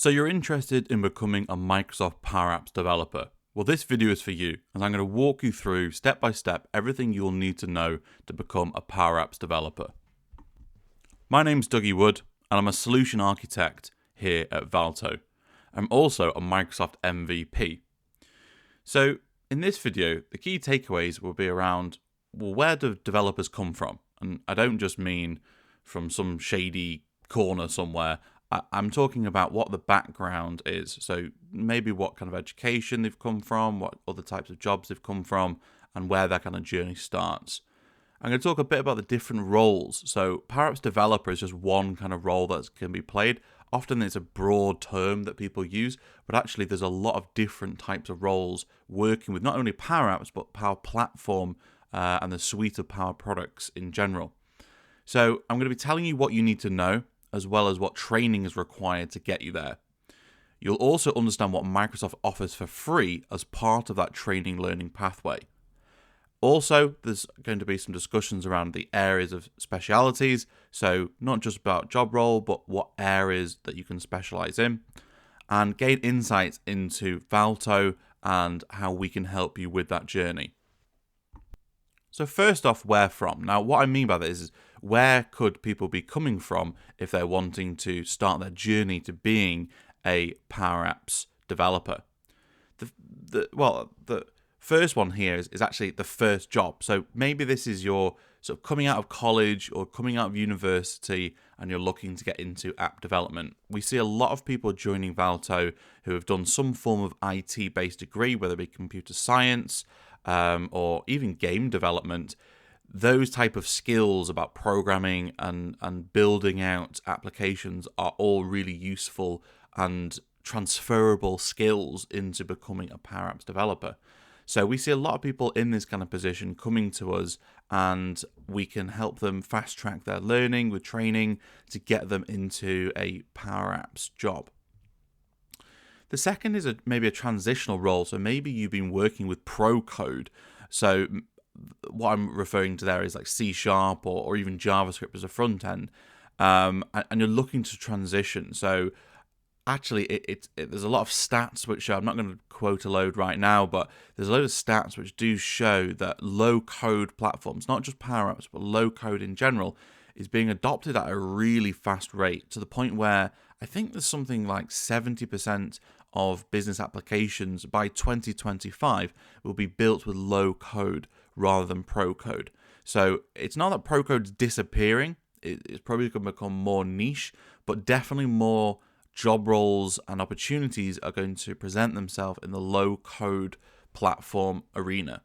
So you're interested in becoming a Microsoft Power Apps developer. Well, this video is for you, as I'm going to walk you through step by step everything you'll need to know to become a Power Apps developer. My name's Dougie Wood, and I'm a solution architect here at Valto. I'm also a Microsoft MVP. So in this video, the key takeaways will be around, well, where do developers come from? And I don't just mean from some shady corner somewhere. I'm talking about what the background is. So maybe what kind of education they've come from, what other types of jobs they've come from, and where their kind of journey starts. I'm going to talk a bit about the different roles. So Power Apps developer is just one kind of role that can be played. Often it's a broad term that people use, but actually there's a lot of different types of roles working with not only Power Apps, but Power Platform and the suite of Power products in general. So I'm going to be telling you what you need to know, as well as what training is required to get you there. You'll also understand what Microsoft offers for free as part of that training learning pathway. Also, there's going to be some discussions around the areas of specialities, so not just about job role, but what areas that you can specialize in, and gain insights into Valto and how we can help you with that journey. So first off, where from? Now, what I mean by this is, where could people be coming from if they're wanting to start their journey to being a Power Apps developer? The first one here is actually the first job. So maybe this is your sort of coming out of college or coming out of university and you're looking to get into app development. We see a lot of people joining Valto who have done some form of IT-based degree, whether it be computer science or even game development. Those type of skills about programming and building out applications are all really useful and transferable skills into becoming a Power Apps developer. So we see a lot of people in this kind of position coming to us, and we can help them fast track their learning with training to get them into a Power Apps job. The second is maybe a transitional role. So maybe you've been working with pro code. So what I'm referring to there is like C# or even JavaScript as a front end, and you're looking to transition. So actually, there's a lot of stats which I'm not going to quote a load right now, but there's a load of stats which do show that low-code platforms, not just Power Apps, but low-code in general, is being adopted at a really fast rate, to the point where I think there's something like 70% of business applications by 2025 will be built with low-code rather than pro-code. So it's not that pro-code's disappearing. It's probably going to become more niche, but definitely more job roles and opportunities are going to present themselves in the low-code platform arena.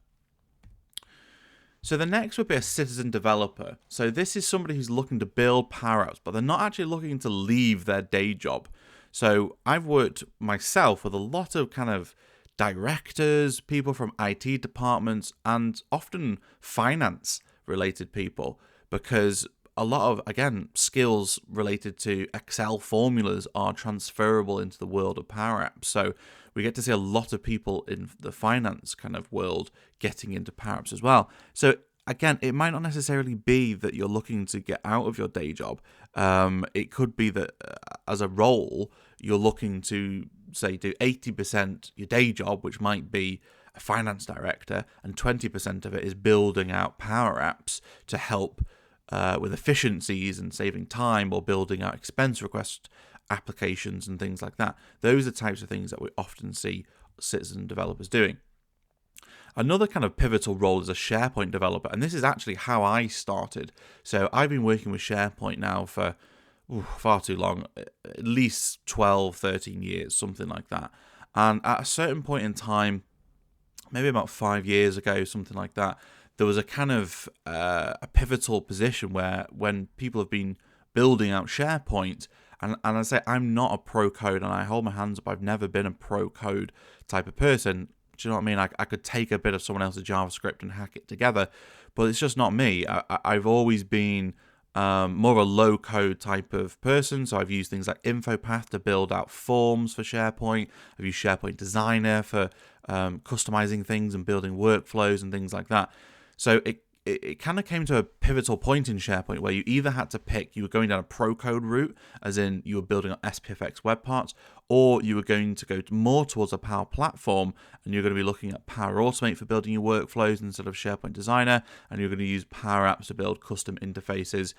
So the next would be a citizen developer. So this is somebody who's looking to build Power Apps, but they're not actually looking to leave their day job. So I've worked myself with a lot of kind of directors, people from IT departments, and often finance-related people, because a lot of, again, skills related to Excel formulas are transferable into the world of Power Apps. So we get to see a lot of people in the finance kind of world getting into Power Apps as well. So again, it might not necessarily be that you're looking to get out of your day job. It could be that as a role, you're looking to, say, do 80% your day job, which might be a finance director, and 20% of it is building out Power Apps to help with efficiencies and saving time, or building out expense request applications and things like that. Those are types of things that we often see citizen developers doing. Another kind of pivotal role is a SharePoint developer, and this is actually how I started. So I've been working with SharePoint now for far too long, at least 12, 13 years, something like that. And at a certain point in time, maybe about 5 years ago, something like that, there was a kind of a pivotal position where when people have been building out SharePoint, and I say I'm not a pro code, and I hold my hands up, I've never been a pro code type of person. Do you know what I mean? I could take a bit of someone else's JavaScript and hack it together, but it's just not me. I've always been more of a low-code type of person, so I've used things like InfoPath to build out forms for SharePoint. I've used SharePoint Designer for customizing things and building workflows and things like that. So it kind of came to a pivotal point in SharePoint where you either had to pick, you were going down a pro code route, as in you were building on SPFX web parts, or you were going to go more towards a Power Platform, and you're going to be looking at Power Automate for building your workflows instead of SharePoint Designer, and you're going to use Power Apps to build custom interfaces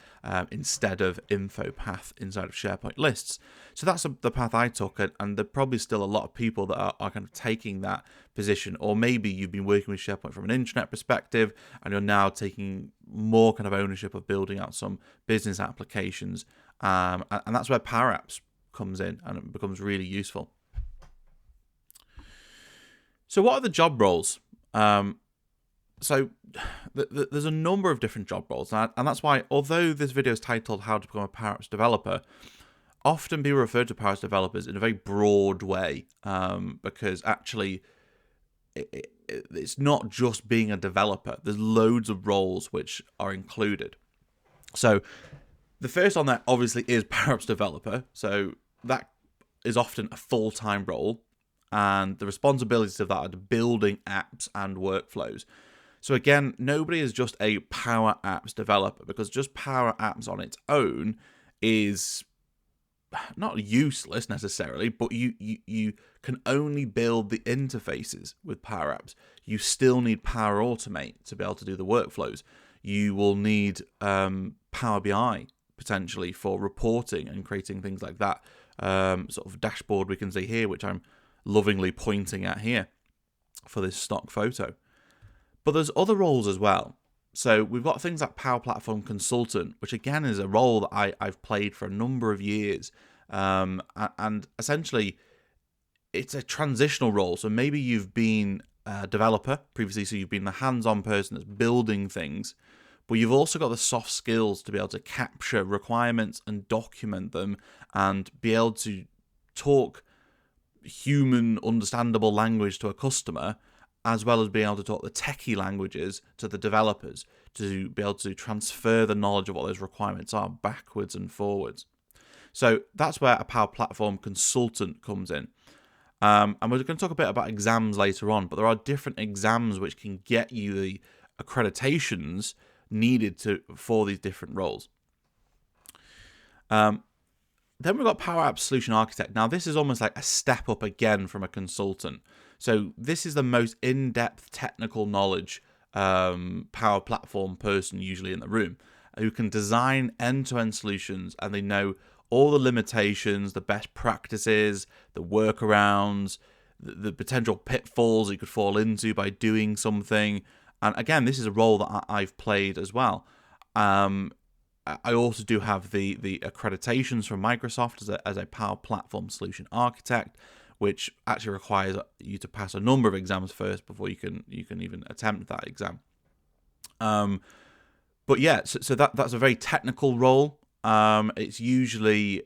instead of info path inside of SharePoint lists. So that's the path I took, and there are probably still a lot of people that are kind of taking that position, or maybe you've been working with SharePoint from an internet perspective, and you're now taking more kind of ownership of building out some business applications, and that's where Power Apps comes in, and it becomes really useful. So what are the job roles? So there's a number of different job roles, and that's why, although this video is titled How to Become a Power Apps Developer, often people refer to Power Apps developers in a very broad way, because actually it's not just being a developer. There's loads of roles which are included. So the first on there obviously is Power Apps developer. So that is often a full-time role, and the responsibilities of that are building apps and workflows. So again, nobody is just a Power Apps developer, because just Power Apps on its own is not useless necessarily, but you can only build the interfaces with Power Apps. You still need Power Automate to be able to do the workflows. You will need Power BI potentially for reporting and creating things like that. Sort of dashboard we can see here, which I'm lovingly pointing at here for this stock photo. But there's other roles as well. So we've got things like Power Platform Consultant, which again is a role that I've played for a number of years. And essentially, it's a transitional role. So maybe you've been a developer previously, so you've been the hands-on person that's building things, but you've also got the soft skills to be able to capture requirements and document them and be able to talk human understandable language to a customer, as well as being able to talk the techie languages to the developers, to be able to transfer the knowledge of what those requirements are backwards and forwards. So that's where a Power Platform Consultant comes in. And we're going to talk a bit about exams later on, but there are different exams which can get you the accreditations needed for these different roles. Then we've got Power Apps Solution Architect. Now, this is almost like a step up again from a consultant. So this is the most in-depth technical knowledge Power Platform person usually in the room, who can design end-to-end solutions, and they know all the limitations, the best practices, the workarounds, the potential pitfalls you could fall into by doing something. And again, this is a role that I've played as well. I also do have the accreditations from Microsoft as a Power Platform Solution Architect, which actually requires you to pass a number of exams first before you can even attempt that exam. But yeah, so that's a very technical role. It's usually,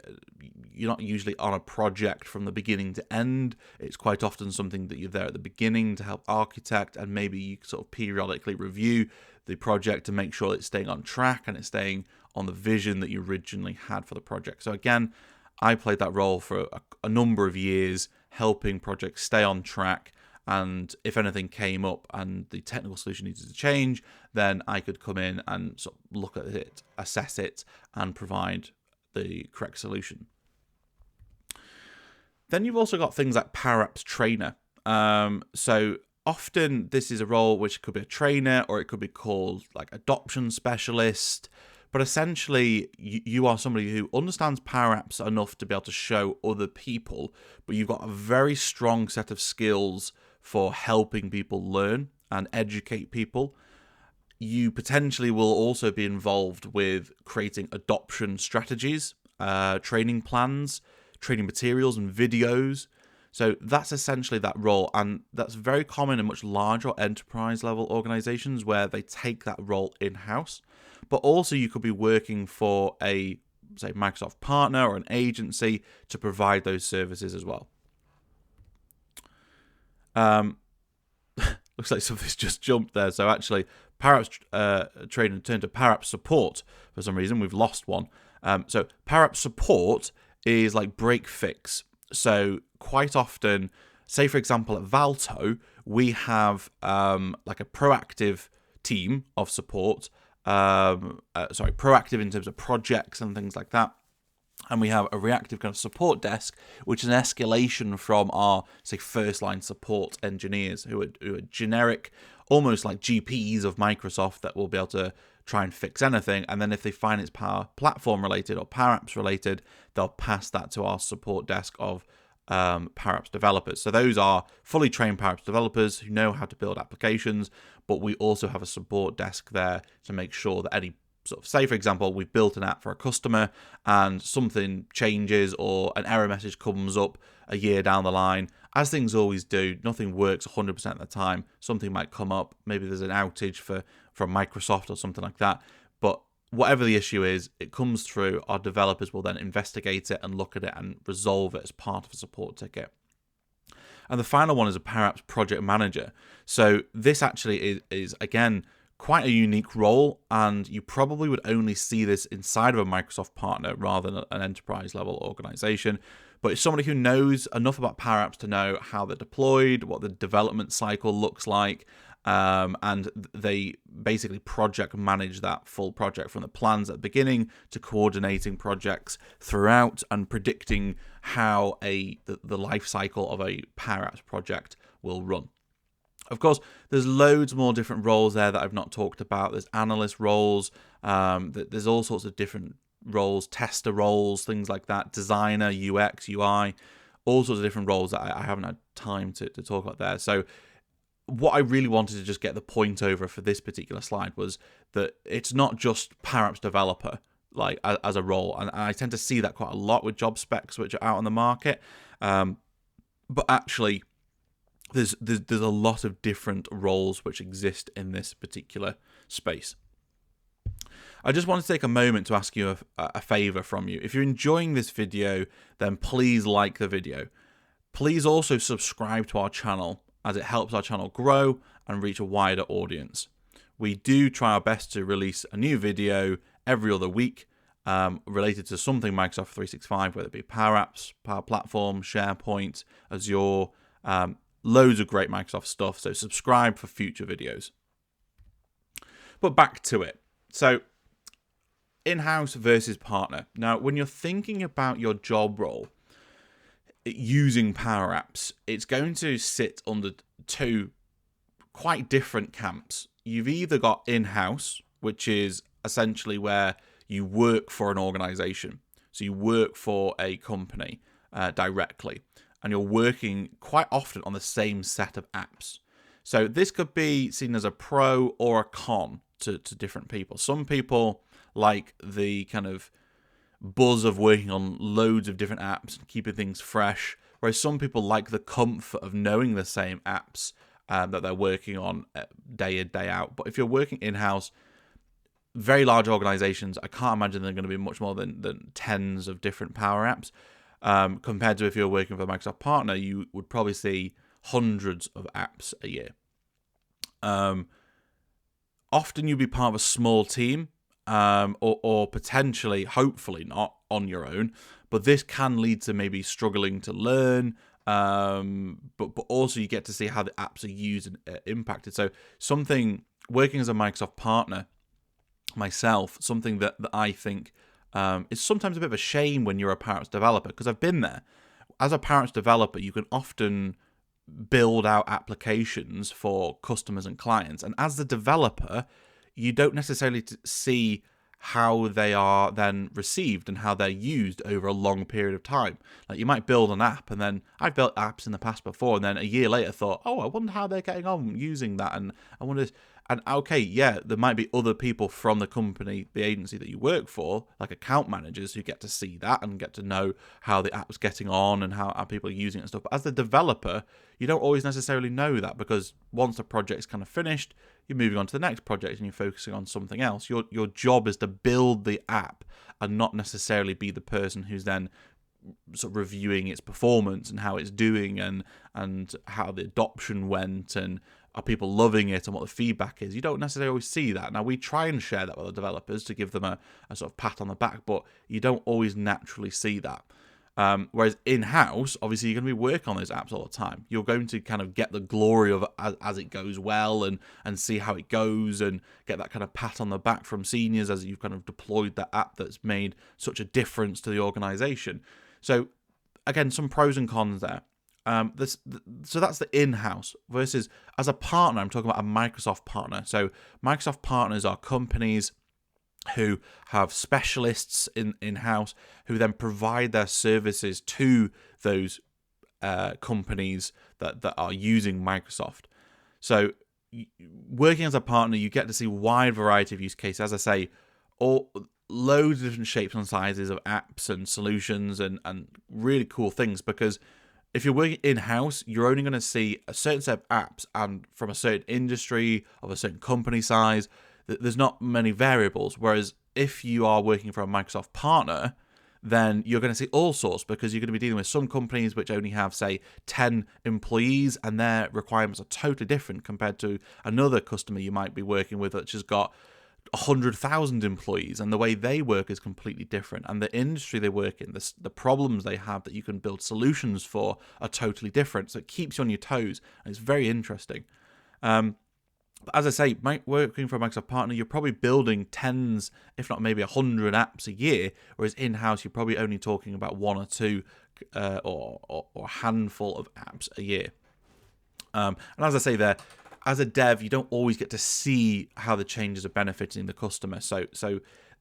you're not usually on a project from the beginning to end. It's quite often something that you're there at the beginning to help architect, and maybe you sort of periodically review the project to make sure it's staying on track and it's staying on the vision that you originally had for the project. So again, I played that role for a number of years, helping projects stay on track. And if anything came up and the technical solution needed to change, then I could come in and sort of look at it, assess it, and provide the correct solution. Then you've also got things like Power Apps Trainer. So often this is a role which could be a trainer, or it could be called like adoption specialist. But essentially, you are somebody who understands Power Apps enough to be able to show other people, but you've got a very strong set of skills for helping people learn and educate people. You potentially will also be involved with creating adoption strategies, training plans, training materials and videos. So that's essentially that role, and that's very common in much larger enterprise level organizations where they take that role in-house. But also you could be working for a, say, Microsoft partner or an agency to provide those services as well. Looks like something's just jumped there. So actually, Power Apps Trainer turned to Power Apps Support for some reason. We've lost one. So Power Apps Support is like break fix. So quite often, say for example at Valto, we have like a proactive team of support, proactive in terms of projects and things like that. And we have a reactive kind of support desk, which is an escalation from our, say, first-line support engineers who are generic, almost like GPs of Microsoft that will be able to try and fix anything. And then if they find it's Power Platform related or Power Apps related, they'll pass that to our support desk of Power Apps developers. So those are fully trained Power Apps developers who know how to build applications, but we also have a support desk there to make sure that any sort of, say for example, we've built an app for a customer and something changes or an error message comes up a year down the line. As things always do, nothing works 100% of the time. Something might come up, maybe there's an outage from Microsoft or something like that. But whatever the issue is, it comes through, our developers will then investigate it and look at it and resolve it as part of a support ticket. And the final one is a Power Apps project manager. So this actually is again, quite a unique role, and you probably would only see this inside of a Microsoft partner rather than an enterprise level organization. But it's somebody who knows enough about Power Apps to know how they're deployed, what the development cycle looks like, and they basically project manage that full project from the plans at the beginning to coordinating projects throughout and predicting how the life cycle of a Power Apps project will run. Of course, there's loads more different roles there that I've not talked about. There's analyst roles, there's all sorts of different roles, tester roles, things like that, designer, UX, UI, all sorts of different roles that I haven't had time to talk about there. So what I really wanted to just get the point over for this particular slide was that it's not just Power Apps developer like as a role, and I tend to see that quite a lot with job specs which are out on the market, but actually there's a lot of different roles which exist in this particular space. I just want to take a moment to ask you a favor from you. If you're enjoying this video, then please like the video. Please also subscribe to our channel, as it helps our channel grow and reach a wider audience. We do try our best to release a new video every other week related to something Microsoft 365, whether it be Power Apps, Power Platform, SharePoint, Azure, loads of great Microsoft stuff. So subscribe for future videos. But back to it. So in-house versus partner. Now, when you're thinking about your job role using Power Apps, it's going to sit under two quite different camps. You've either got in-house, which is essentially where you work for an organization. So you work for a company directly, and you're working quite often on the same set of apps. So this could be seen as a pro or a con to different people. Some people like the kind of buzz of working on loads of different apps and keeping things fresh, whereas some people like the comfort of knowing the same apps that they're working on day in, day out. But if you're working in-house, very large organizations, I can't imagine they're going to be much more than tens of different Power Apps. Compared to if you're working for a Microsoft partner, you would probably see hundreds of apps a year. Often you'll be part of a small team, or potentially, hopefully not, on your own. But this can lead to maybe struggling to learn, but also you get to see how the apps are used and impacted. So working as a Microsoft partner, myself, something that I think is sometimes a bit of a shame when you're a Power Apps developer, because I've been there. As a Power Apps developer, you can often build out applications for customers and clients, and as the developer, you don't necessarily see how they are then received and how they're used over a long period of time. Like, you might build an app, and then I've built apps in the past before, and then a year later thought, oh, I wonder how they're getting on using that, and I wonder. And okay, yeah, there might be other people from the company, the agency that you work for, like account managers, who get to see that and get to know how the app's getting on and how people are using it and stuff. But as the developer, you don't always necessarily know that, because once the project's kind of finished, you're moving on to the next project and you're focusing on something else. Your job is to build the app and not necessarily be the person who's then sort of reviewing its performance and how it's doing and how the adoption went and are people loving it and what the feedback is. You don't necessarily always see that. Now, we try and share that with the developers to give them a sort of pat on the back, but you don't always naturally see that. Whereas in-house, obviously, you're going to be working on those apps all the time. You're going to kind of get the glory of it as it goes well, and see how it goes, and get that kind of pat on the back from seniors as you've kind of deployed that app that's made such a difference to the organization. So again, some pros and cons there. So that's the in-house versus as a partner. I'm talking about a Microsoft partner. So Microsoft partners are companies who have specialists in-house who then provide their services to those companies that are using Microsoft. So working as a partner, you get to see a wide variety of use cases. As I say, loads of different shapes and sizes of apps and solutions and really cool things, because if you're working in-house, you're only going to see a certain set of apps and from a certain industry, of a certain company size. There's not many variables. Whereas if you are working for a Microsoft partner, then you're going to see all sorts, because you're going to be dealing with some companies which only have, say, 10 employees, and their requirements are totally different compared to another customer you might be working with which has got 100,000 employees, and the way they work is completely different, and the industry they work in, the problems they have that you can build solutions for are totally different. So it keeps you on your toes, and it's very interesting. But as I say, working for a Microsoft partner, you're probably building tens, if not maybe 100 apps a year, whereas in-house, you're probably only talking about one or two or a handful of apps a year. And as I say there, as a dev, you don't always get to see how the changes are benefiting the customer. So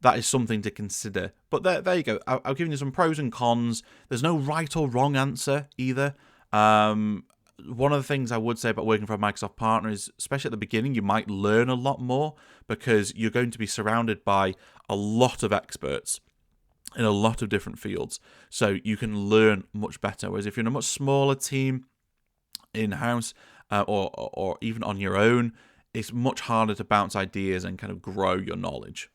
that is something to consider. But there you go. I've given you some pros and cons. There's no right or wrong answer either. One of the things I would say about working for a Microsoft partner is, especially at the beginning, you might learn a lot more, because you're going to be surrounded by a lot of experts in a lot of different fields. So you can learn much better. Whereas if you're in a much smaller team in-house, or even on your own, it's much harder to bounce ideas and kind of grow your knowledge.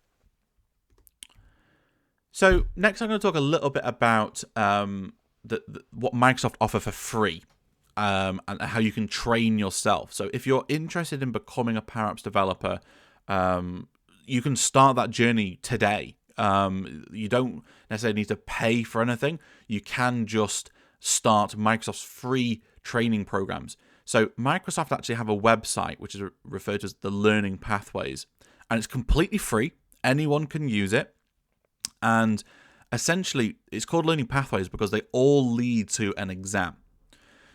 So next I'm going to talk a little bit about what Microsoft offer for free, and how you can train yourself. So if you're interested in becoming a Power Apps developer, you can start that journey today. You don't necessarily need to pay for anything. You can just start Microsoft's free training programs. So Microsoft actually have a website which is referred to as the Learning Pathways, and it's completely free. Anyone can use it, and essentially it's called Learning Pathways because they all lead to an exam.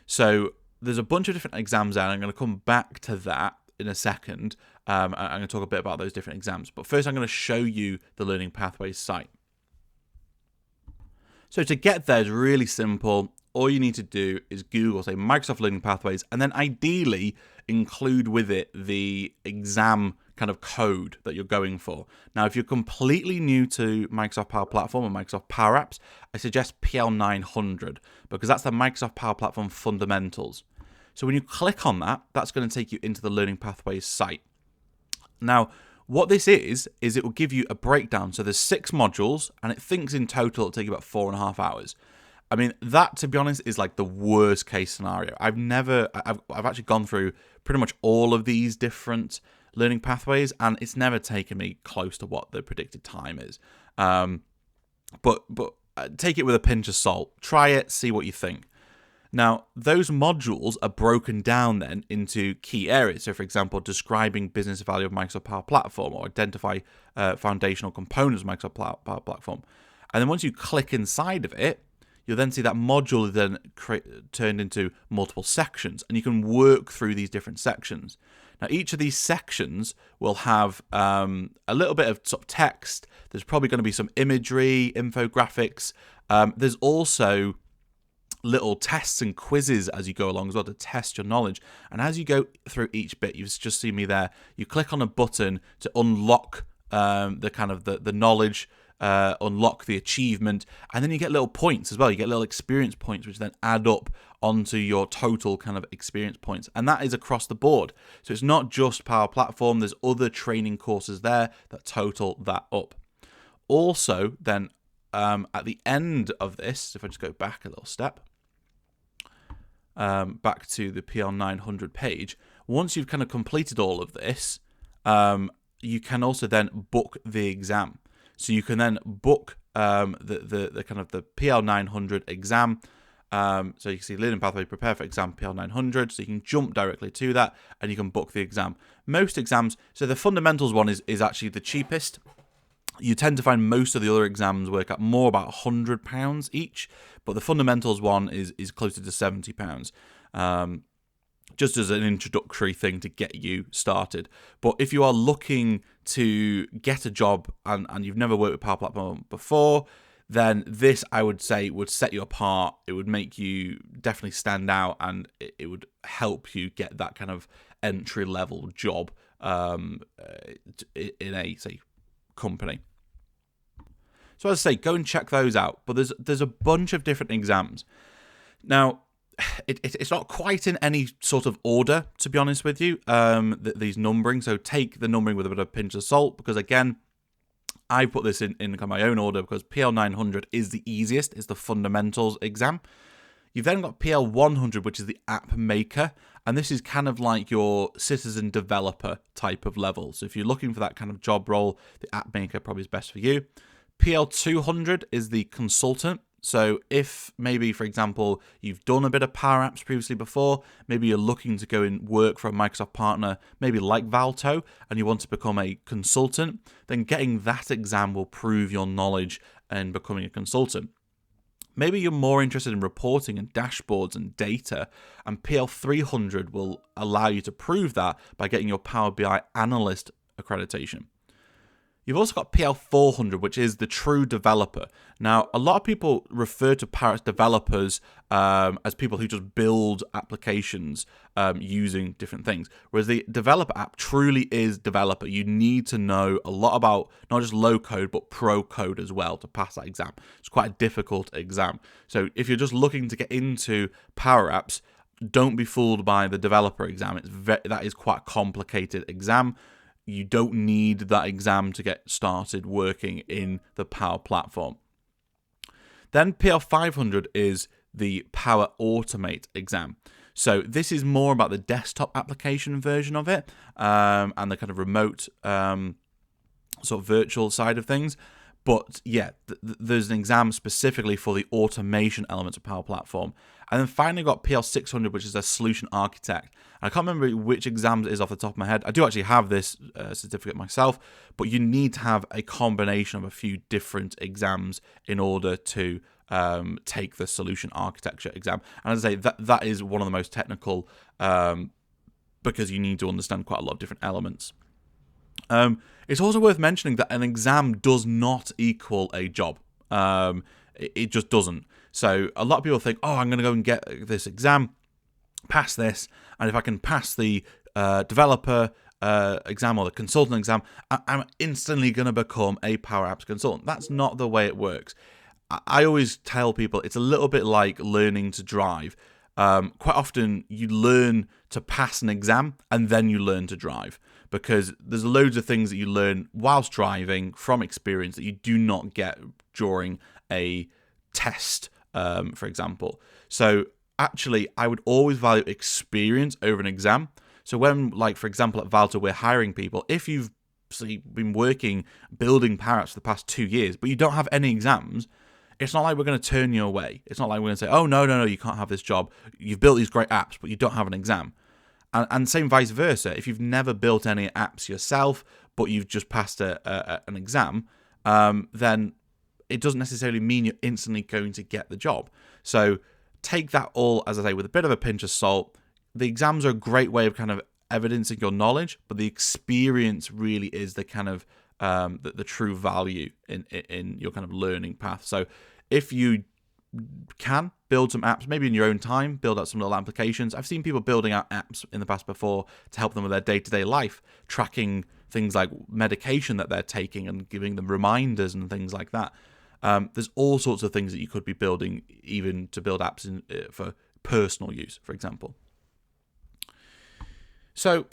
So there's a bunch of different exams there, and I'm going to come back to that in a second. I'm going to talk a bit about those different exams, but first I'm going to show you the Learning Pathways site. So to get there is really simple. All you need to do is Google, say, Microsoft Learning Pathways, and then ideally include with it the exam kind of code that you're going for. Now, if you're completely new to Microsoft Power Platform or Microsoft Power Apps, I suggest PL900, because that's the Microsoft Power Platform fundamentals. So when you click on that, that's going to take you into the Learning Pathways site. Now, what this is it will give you a breakdown. So there's 6 modules, and it thinks in total it'll take you about 4.5 hours. I mean, that, to be honest, is like the worst case scenario. I've actually gone through pretty much all of these different learning pathways, and it's never taken me close to what the predicted time is. But take it with a pinch of salt. Try it, see what you think. Now, those modules are broken down then into key areas. So, for example, describing business value of Microsoft Power Platform, or identify foundational components of Microsoft Power Platform. And then once you click inside of it, you'll then see that module is then turned into multiple sections, and you can work through these different sections. Now, each of these sections will have a little bit of sort of text. There's probably going to be some imagery, infographics. There's also little tests and quizzes as you go along as well to test your knowledge. And as you go through each bit, you've just seen me there, you click on a button to unlock the kind of the knowledge, unlock the achievement, and then you get little points as well. You get little experience points, which then add up onto your total kind of experience points, and that is across the board. So it's not just Power Platform. There's other training courses there that total that up. Also, then at the end of this, if I just go back a little step, back to the PL900 page, once you've kind of completed all of this, you can also then book the exam. So you can then book the kind of the PL 900 exam. So you can see Learning Pathway, prepare for exam PL 900. So you can jump directly to that and you can book the exam. Most exams, so the fundamentals one is actually the cheapest. You tend to find most of the other exams work at more about £100 each, but the fundamentals one is closer to £70. Just as an introductory thing to get you started. But if you are looking to get a job and you've never worked with Power Platform before, then this, I would say, would set you apart. It would make you definitely stand out, and it would help you get that kind of entry-level job in a, say, company. So as I say, go and check those out. But there's a bunch of different exams. Now, it's not quite in any sort of order, to be honest with you, these numbering. So take the numbering with a bit of a pinch of salt, because again, I put this in kind of my own order because PL 900 is the easiest, it's the fundamentals exam. You've then got PL 100, which is the app maker, and this is kind of like your citizen developer type of level. So if you're looking for that kind of job role, the app maker probably is best for you. PL 200 is the consultant. So if maybe, for example, you've done a bit of Power Apps previously before, maybe you're looking to go and work for a Microsoft partner, maybe like Valto, and you want to become a consultant, then getting that exam will prove your knowledge in becoming a consultant. Maybe you're more interested in reporting and dashboards and data, and PL 300 will allow you to prove that by getting your Power BI analyst accreditation. You've also got PL 400, which is the true developer. Now, a lot of people refer to Power Apps developers as people who just build applications using different things, whereas the developer app truly is developer. You need to know a lot about not just low code, but pro code as well to pass that exam. It's quite a difficult exam. So if you're just looking to get into Power Apps, don't be fooled by the developer exam. That is quite a complicated exam. You don't need that exam to get started working in the Power Platform. Then PL 500 is the Power Automate exam. So this is more about the desktop application version of it and the kind of remote sort of virtual side of things. But yeah, there's an exam specifically for the automation elements of Power Platform. And then finally got PL 600, which is a solution architect. I can't remember which exam it is off the top of my head. I do actually have this certificate myself, but you need to have a combination of a few different exams in order to take the solution architecture exam. And as I say, that is one of the most technical because you need to understand quite a lot of different elements. It's also worth mentioning that an exam does not equal a job. It just doesn't. So a lot of people think, oh, I'm going to go and get this exam, pass this, and if I can pass the developer exam or the consultant exam, I'm instantly going to become a Power Apps consultant. That's not the way it works. I always tell people it's a little bit like learning to drive. Quite often you learn to pass an exam and then you learn to drive, because there's loads of things that you learn whilst driving from experience that you do not get during a test, for example. So actually, I would always value experience over an exam. So when, like, for example, at Valto, we're hiring people, if you've been working, building Power Apps for the past 2 years, but you don't have any exams, it's not like we're going to turn you away. It's not like we're going to say, oh, no, you can't have this job. You've built these great apps, but you don't have an exam. And same vice versa. If you've never built any apps yourself, but you've just passed an exam, then it doesn't necessarily mean you're instantly going to get the job. So take that all, as I say, with a bit of a pinch of salt. The exams are a great way of kind of evidencing your knowledge, but the experience really is the kind of the true value in your kind of learning path. So if you can build some apps, maybe in your own time, build out some little applications. I've seen people building out apps in the past before to help them with their day-to-day life, tracking things like medication that they're taking and giving them reminders and things like that. There's all sorts of things that you could be building, even to build apps for personal use, for example. So,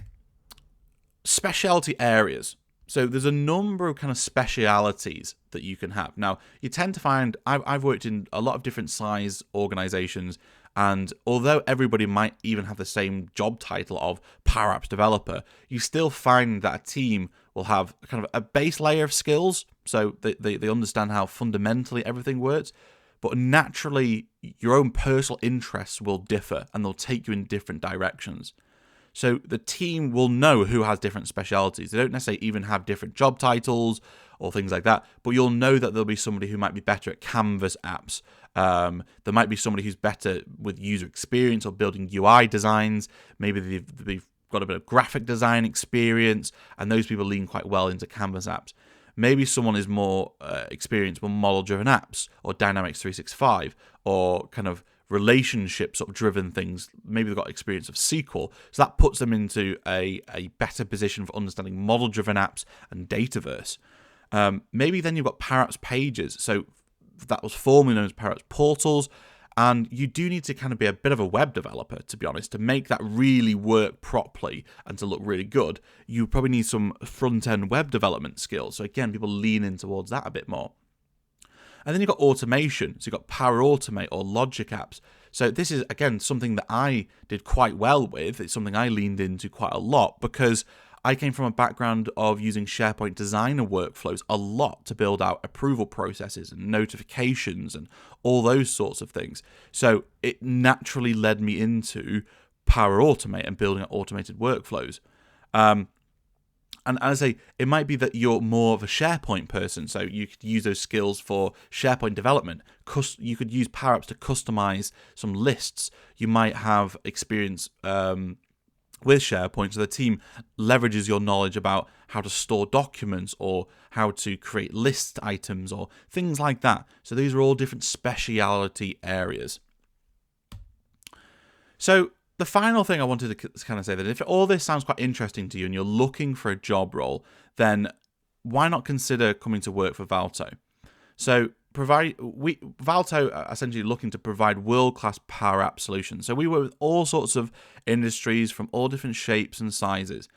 specialty areas. So there's a number of kind of specialities that you can have. Now, you tend to find, I've worked in a lot of different size organizations, and although everybody might even have the same job title of Power Apps developer, you still find that a team will have kind of a base layer of skills. so they understand how fundamentally everything works. But naturally, your own personal interests will differ, and they'll take you in different directions. So the team will know who has different specialities. They don't necessarily even have different job titles or things like that, but you'll know that there'll be somebody who might be better at Canvas apps. There might be somebody who's better with user experience or building UI designs. Maybe they've got a bit of graphic design experience, and those people lean quite well into Canvas apps. Maybe someone is more experienced with model-driven apps or Dynamics 365 or kind of relationship sort of driven things. Maybe they've got experience of SQL. So that puts them into a better position for understanding model-driven apps and Dataverse. Maybe then you've got Power Apps pages. So that was formerly known as Power Apps portals. And you do need to kind of be a bit of a web developer, to be honest, to make that really work properly and to look really good. You probably need some front-end web development skills. So again, people lean in towards that a bit more. And then you've got automation. So you've got Power Automate or Logic apps. So this is, again, something that I did quite well with. It's something I leaned into quite a lot because I came from a background of using SharePoint Designer workflows a lot to build out approval processes and notifications and all those sorts of things. So it naturally led me into Power Automate and building out automated workflows. And as I say, it might be that you're more of a SharePoint person, so you could use those skills for SharePoint development. You could use Power Apps to customize some lists. You might have experience with SharePoint, so the team leverages your knowledge about how to store documents or how to create list items or things like that. So these are all different speciality areas. So the final thing I wanted to kind of say, that if all this sounds quite interesting to you and you're looking for a job role, then why not consider coming to work for Valto? So Valto are essentially looking to provide world-class Power App solutions. So we work with all sorts of industries from all different shapes and sizes.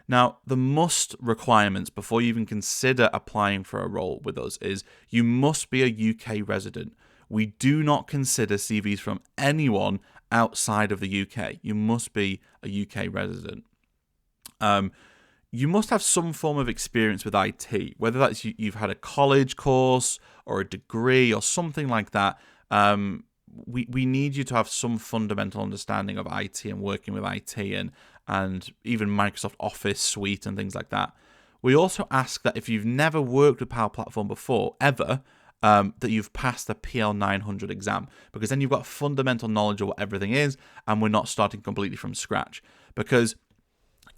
Now, the must requirements before you even consider applying for a role with us is you must be a UK resident. We do not consider CVs from anyone outside of the UK. You must be a UK resident. You must have some form of experience with IT, whether that's you've had a college course or a degree or something like that. We need you to have some fundamental understanding of IT and working with IT and even Microsoft Office suite and things like that. We also ask that if you've never worked with Power Platform before, ever, that you've passed the PL900 exam, because then you've got fundamental knowledge of what everything is, and we're not starting completely from scratch. Because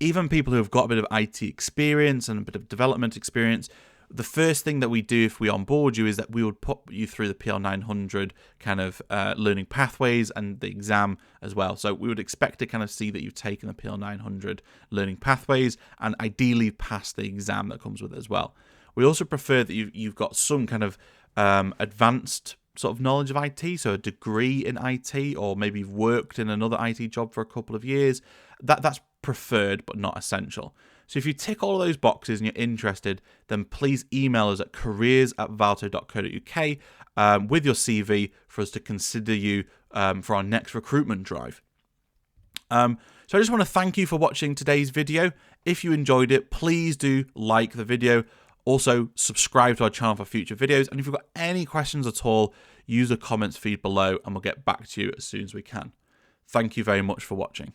even people who have got a bit of IT experience and a bit of development experience, the first thing that we do if we onboard you is that we would put you through the PL900 kind of learning pathways and the exam as well. So we would expect to kind of see that you've taken the PL900 learning pathways and ideally passed the exam that comes with it as well. We also prefer that you've got some kind of advanced sort of knowledge of IT, so a degree in IT, or maybe you've worked in another IT job for a couple of years. That's preferred but not essential. So if you tick all of those boxes and you're interested, then please email us at careers@valto.co.uk with your CV for us to consider you for our next recruitment drive. So I just want to thank you for watching today's video. If you enjoyed it, please do like the video. Also, subscribe to our channel for future videos. And if you've got any questions at all, use the comments feed below and we'll get back to you as soon as we can. Thank you very much for watching.